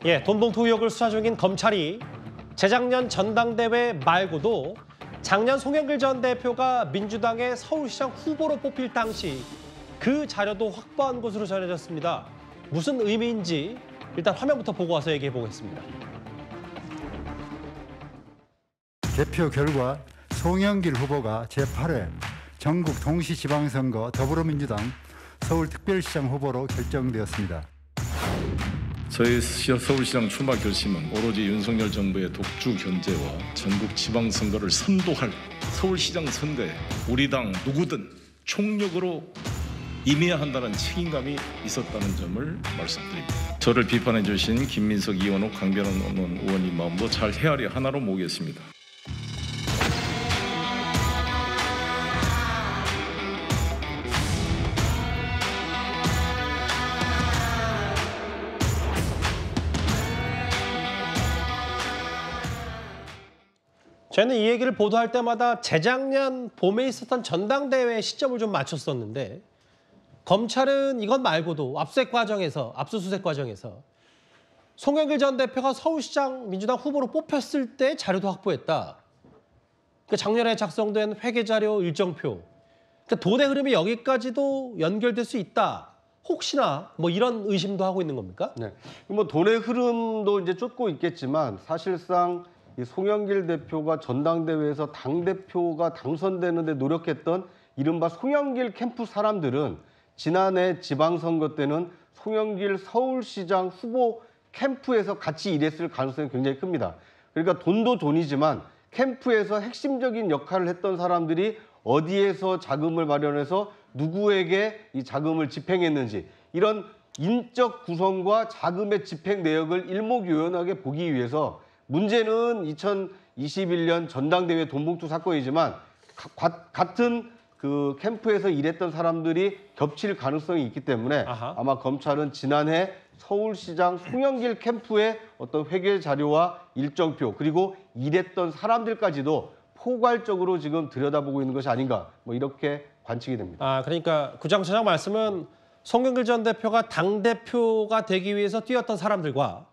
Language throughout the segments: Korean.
예, 돈봉투 의혹을 수사 중인 검찰이 재작년 전당대회 말고도 작년 송영길 전 대표가 민주당의 서울시장 후보로 뽑힐 당시 그 자료도 확보한 것으로 전해졌습니다. 무슨 의미인지 일단 화면부터 보고 와서 얘기해 보겠습니다. 개표 결과 송영길 후보가 제8회 전국 동시지방선거 더불어민주당 서울특별시장 후보로 결정되었습니다. 저희 서울시장 출마 결심은 오로지 윤석열 정부의 독주 견제와 전국 지방선거를 선도할 서울시장 선거에 우리 당 누구든 총력으로 임해야 한다는 책임감이 있었다는 점을 말씀드립니다. 저를 비판해 주신 김민석, 이원호, 강변원 의원님 마음도 잘 헤아려 하나로 모으겠습니다. 저는 이 얘기를 보도할 때마다 재작년 봄에 있었던 전당대회 시점을 좀 맞췄었는데 검찰은 이것 말고도 압수수색 과정에서 송영길 전 대표가 서울시장 민주당 후보로 뽑혔을 때 자료도 확보했다. 그러니까 작년에 작성된 회계자료 일정표. 그러니까 돈의 흐름이 여기까지도 연결될 수 있다. 혹시나 뭐 이런 의심도 하고 있는 겁니까? 네, 뭐 돈의 흐름도 이제 쫓고 있겠지만 사실상 이 송영길 대표가 전당대회에서 당대표가 당선되는 데 노력했던 이른바 송영길 캠프 사람들은 지난해 지방선거 때는 송영길 서울시장 후보 캠프에서 같이 일했을 가능성이 굉장히 큽니다. 그러니까 돈도 돈이지만 캠프에서 핵심적인 역할을 했던 사람들이 어디에서 자금을 마련해서 누구에게 이 자금을 집행했는지 이런 인적 구성과 자금의 집행 내역을 일목요연하게 보기 위해서 문제는 2021년 전당대회 돈봉투 사건이지만 같은 그 캠프에서 일했던 사람들이 겹칠 가능성이 있기 때문에 아마 검찰은 지난해 서울시장 송영길 캠프의 어떤 회계 자료와 일정표 그리고 일했던 사람들까지도 포괄적으로 지금 들여다보고 있는 것이 아닌가 뭐 이렇게 관측이 됩니다. 그러니까 구장처장 말씀은 송영길 전 대표가 당대표가 되기 위해서 뛰었던 사람들과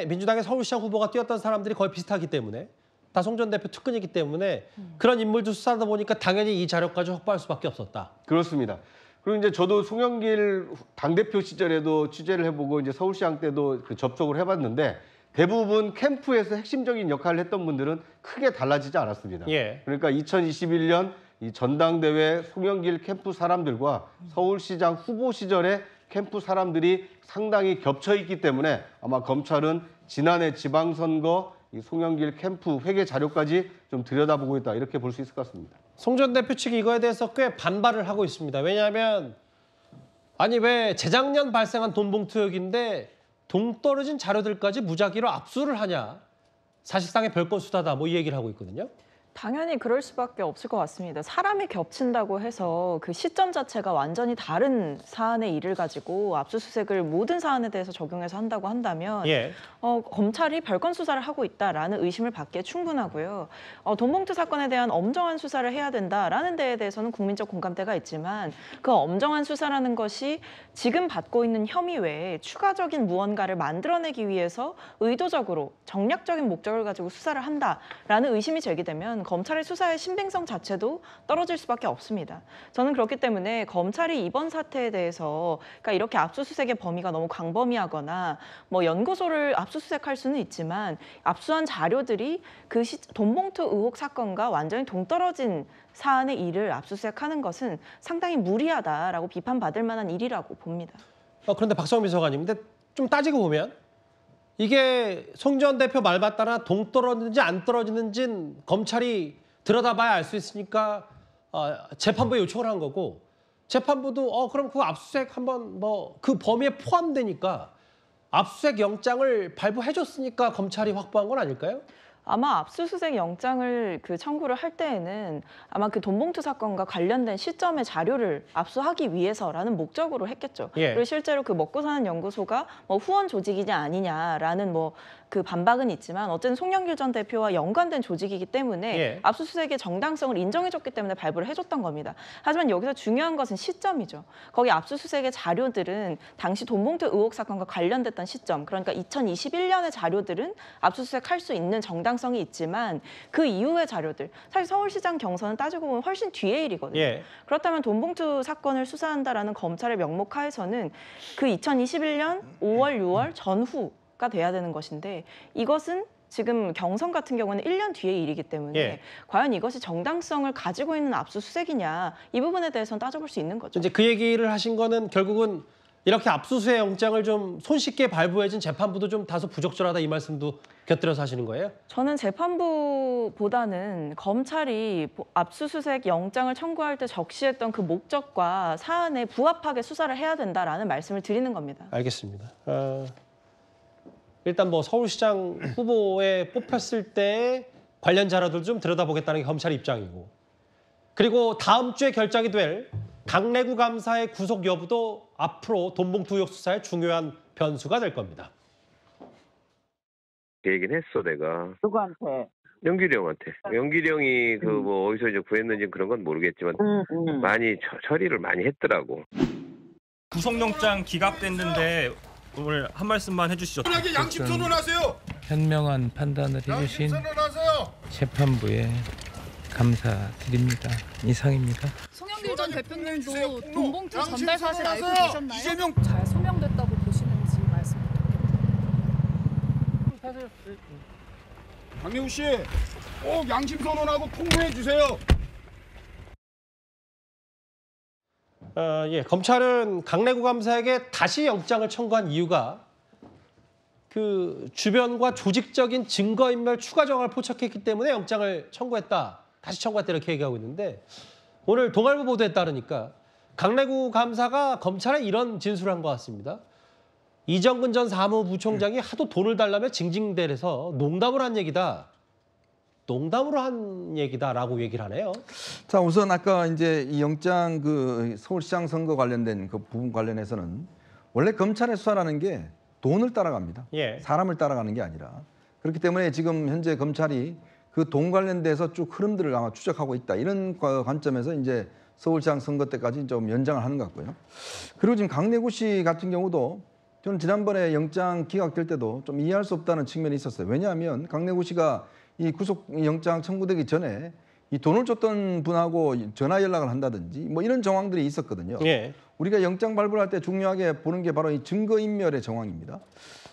민주당의 서울시장 후보가 뛰었던 사람들이 거의 비슷하기 때문에 다 송 전 대표 특근이기 때문에 그런 인물들 수사하다 보니까 당연히 이 자료까지 확보할 수밖에 없었다. 그렇습니다. 그리고 이제 저도 송영길 당대표 시절에도 취재를 해보고 이제 서울시장 때도 접촉을 해봤는데 대부분 캠프에서 핵심적인 역할을 했던 분들은 크게 달라지지 않았습니다. 예. 그러니까 2021년 이 전당대회 송영길 캠프 사람들과 서울시장 후보 시절에 캠프 사람들이 상당히 겹쳐 있기 때문에 아마 검찰은 지난해 지방선거 이 송영길 캠프 회계 자료까지 좀 들여다보고 있다 이렇게 볼 수 있을 것 같습니다. 송 전 대표 측이 이거에 대해서 꽤 반발을 하고 있습니다. 왜냐하면 왜 재작년 발생한 돈봉투 의혹인데 동떨어진 자료들까지 무작위로 압수를 하냐. 사실상의 별건 수사다 뭐 이 얘기를 하고 있거든요. 당연히 그럴 수밖에 없을 것 같습니다. 사람이 겹친다고 해서 그 시점 자체가 완전히 다른 사안의 일을 가지고 압수수색을 모든 사안에 대해서 적용해서 한다고 한다면 검찰이 별건 수사를 하고 있다라는 의심을 받기에 충분하고요. 돈봉투 사건에 대한 엄정한 수사를 해야 된다라는 데에 대해서는 국민적 공감대가 있지만 그 엄정한 수사라는 것이 지금 받고 있는 혐의 외에 추가적인 무언가를 만들어내기 위해서 의도적으로 정략적인 목적을 가지고 수사를 한다라는 의심이 제기되면 검찰의 수사의 신빙성 자체도 떨어질 수밖에 없습니다. 저는 그렇기 때문에 검찰이 이번 사태에 대해서 그러니까 이렇게 압수수색의 범위가 너무 광범위하거나 뭐 연구소를 압수수색할 수는 있지만 압수한 자료들이 그 돈봉투 의혹 사건과 완전히 동떨어진 사안의 일을 압수수색하는 것은 상당히 무리하다라고 비판받을 만한 일이라고 봅니다. 그런데 박성민 비서관님, 근데 좀 따지고 보면 이게 송 전 대표 말 맞다나 동떨어지는지 안 떨어지는지는 검찰이 들여다봐야 알 수 있으니까 재판부에 요청을 한 거고 재판부도 그럼 그 압수수색 한번 그 범위에 포함되니까 압수수색 영장을 발부해줬으니까 검찰이 확보한 건 아닐까요? 아마 압수수색 영장을 청구를 할 때에는 아마 그 돈봉투 사건과 관련된 시점의 자료를 압수하기 위해서라는 목적으로 했겠죠. 예. 그리고 실제로 그 먹고 사는 연구소가 뭐 후원 조직이냐 아니냐라는 그 반박은 있지만 어쨌든 송영길 전 대표와 연관된 조직이기 때문에 예. 압수수색의 정당성을 인정해줬기 때문에 발부를 해줬던 겁니다. 하지만 여기서 중요한 것은 시점이죠. 거기 압수수색의 자료들은 당시 돈봉투 의혹 사건과 관련됐던 시점, 그러니까 2021년의 자료들은 압수수색할 수 있는 정당성이 있지만 그 이후의 자료들, 사실 서울시장 경선은 따지고 보면 훨씬 뒤의 일이거든요. 예. 그렇다면 돈봉투 사건을 수사한다라는 검찰의 명목하에서는 그 2021년 5월, 6월 전후가 돼야 되는 것인데 이것은 지금 경선 같은 경우는 1년 뒤의 일이기 때문에 예. 과연 이것이 정당성을 가지고 있는 압수수색이냐 이 부분에 대해서는 따져볼 수 있는 거죠. 이제 그 얘기를 하신 거는 결국은 이렇게 압수수색 영장을 좀 손쉽게 발부해준 재판부도 좀 다소 부적절하다 이 말씀도 곁들여서 하시는 거예요? 저는 재판부보다는 검찰이 압수수색 영장을 청구할 때 적시했던 그 목적과 사안에 부합하게 수사를 해야 된다라는 말씀을 드리는 겁니다. 알겠습니다. 일단 뭐 서울시장 후보에 뽑혔을 때 관련 자료들 좀 들여다보겠다는 게 검찰의 입장이고, 그리고 다음 주에 결정이 될 강내구 감사의 구속 여부도 앞으로 돈봉투 의혹 수사의 중요한 변수가 될 겁니다. 그 얘기는 했어 내가. 누구한테? 영길이 형한테. 영길이 형이 그 뭐 어디서 이제 구했는지 그런 건 모르겠지만 많이 처리를 많이 했더라고. 구속영장 기각됐는데 오늘 한 말씀만 해주시죠. 양심 선언하세요. 현명한 판단을 해주신 재판부에 감사드립니다. 이상입니다. 송영길 전 대표님도 돈봉투 전달 사실 알고 계셨나요? 이재명 잘 소명됐다고 보시는지 말씀 부탁드립니다. 강내구 씨, 꼭 양심 선언하고 통보해 주세요. 예, 검찰은 강내구 감사에게 다시 영장을 청구한 이유가 그 주변과 조직적인 증거인멸 추가 정황을 포착했기 때문에 영장을 청구했다. 다시 청구했다 이렇게 얘기하고 있는데 오늘 동아일보 보도에 따르니까 강내구 감사가 검찰에 이런 진술을 한 것 같습니다. 이정근 전 사무부총장이 하도 돈을 달라며 징징대래서 농담으로 한 얘기다. 농담으로 한 얘기다라고 얘기를 하네요. 자, 우선 아까 이제 이 영장 그 서울시장 선거 관련된 그 부분 관련해서는 원래 검찰의 수사라는 게 돈을 따라갑니다. 예. 사람을 따라가는 게 아니라. 그렇기 때문에 지금 현재 검찰이 그 돈 관련돼서 쭉 흐름들을 아마 추적하고 있다. 이런 관점에서 이제 서울시장 선거 때까지 좀 연장을 하는 것 같고요. 그리고 지금 강내구 씨 같은 경우도 저는 지난번에 영장 기각될 때도 좀 이해할 수 없다는 측면이 있었어요. 왜냐하면 강내구 씨가 이 구속영장 청구되기 전에 이 돈을 줬던 분하고 전화 연락을 한다든지 뭐 이런 정황들이 있었거든요. 예. 우리가 영장 발부할 때 중요하게 보는 게 바로 이 증거인멸의 정황입니다.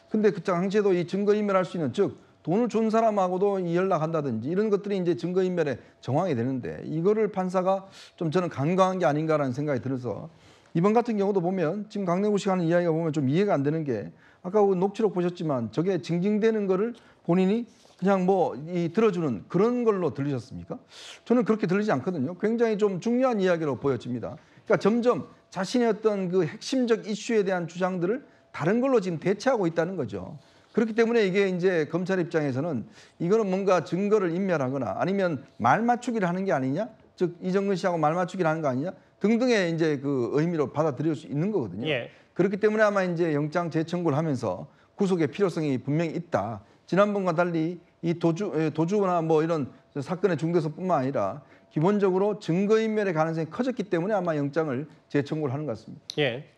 근데 그 당시에도 이 증거인멸할 수 있는, 즉 돈을 준 사람하고도 이 연락한다든지 이런 것들이 이제 증거인멸의 정황이 되는데 이거를 판사가 좀 저는 간과한 게 아닌가라는 생각이 들어서 이번 같은 경우도 보면 지금 강내구 씨가 하는 이야기가 보면 좀 이해가 안 되는 게 아까 그 녹취록 보셨지만 저게 징징대는 거를 본인이 그냥 뭐 이 들어주는 그런 걸로 들리셨습니까? 저는 그렇게 들리지 않거든요. 굉장히 좀 중요한 이야기로 보여집니다. 그러니까 점점 자신의 어떤 그 핵심적 이슈에 대한 주장들을 다른 걸로 지금 대체하고 있다는 거죠. 그렇기 때문에 이게 이제 검찰 입장에서는 이거는 뭔가 증거를 인멸하거나 아니면 말 맞추기를 하는 게 아니냐, 즉 이정근 씨하고 말 맞추기를 하는 거 아니냐 등등의 이제 그 의미로 받아들일 수 있는 거거든요. 예. 그렇기 때문에 아마 이제 영장 재청구를 하면서 구속의 필요성이 분명히 있다. 지난번과 달리 이 도주나 뭐 이런 사건의 중대성뿐만 아니라 기본적으로 증거인멸의 가능성이 커졌기 때문에 아마 영장을 재청구를 하는 것 같습니다. 예.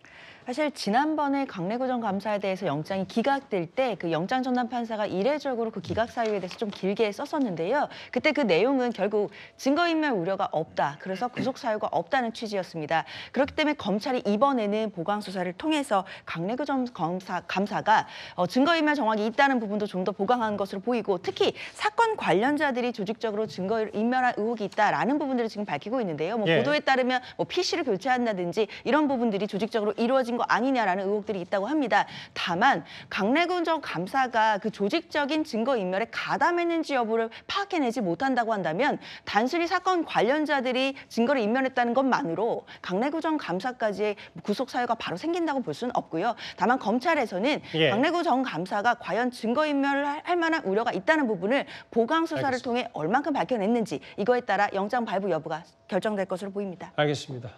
사실 지난번에 강내구 전 감사에 대해서 영장이 기각될 때 그 영장 전담 판사가 이례적으로 그 기각 사유에 대해서 좀 길게 썼었는데요. 그때 그 내용은 결국 증거인멸 우려가 없다. 그래서 구속 사유가 없다는 취지였습니다. 그렇기 때문에 검찰이 이번에는 보강 수사를 통해서 강내구 전 감사가 증거인멸 정황이 있다는 부분도 좀 더 보강한 것으로 보이고 특히 사건 관련자들이 조직적으로 증거인멸한 의혹이 있다라는 부분들을 지금 밝히고 있는데요. 뭐 예. 보도에 따르면 뭐 PC를 교체한다든지 이런 부분들이 조직적으로 이루어진 거 아니냐라는 의혹들이 있다고 합니다. 다만 강래구 전 감사가 그 조직적인 증거인멸에 가담했는지 여부를 파악해내지 못한다고 한다면 단순히 사건 관련자들이 증거를 인멸했다는 것만으로 강래구 전 감사까지의 구속 사유가 바로 생긴다고 볼 수는 없고요. 다만 검찰에서는 강래구 전 감사가 과연 증거인멸을 할 만한 우려가 있다는 부분을 보강 수사를 통해 얼만큼 밝혀냈는지 이거에 따라 영장 발부 여부가 결정될 것으로 보입니다. 알겠습니다.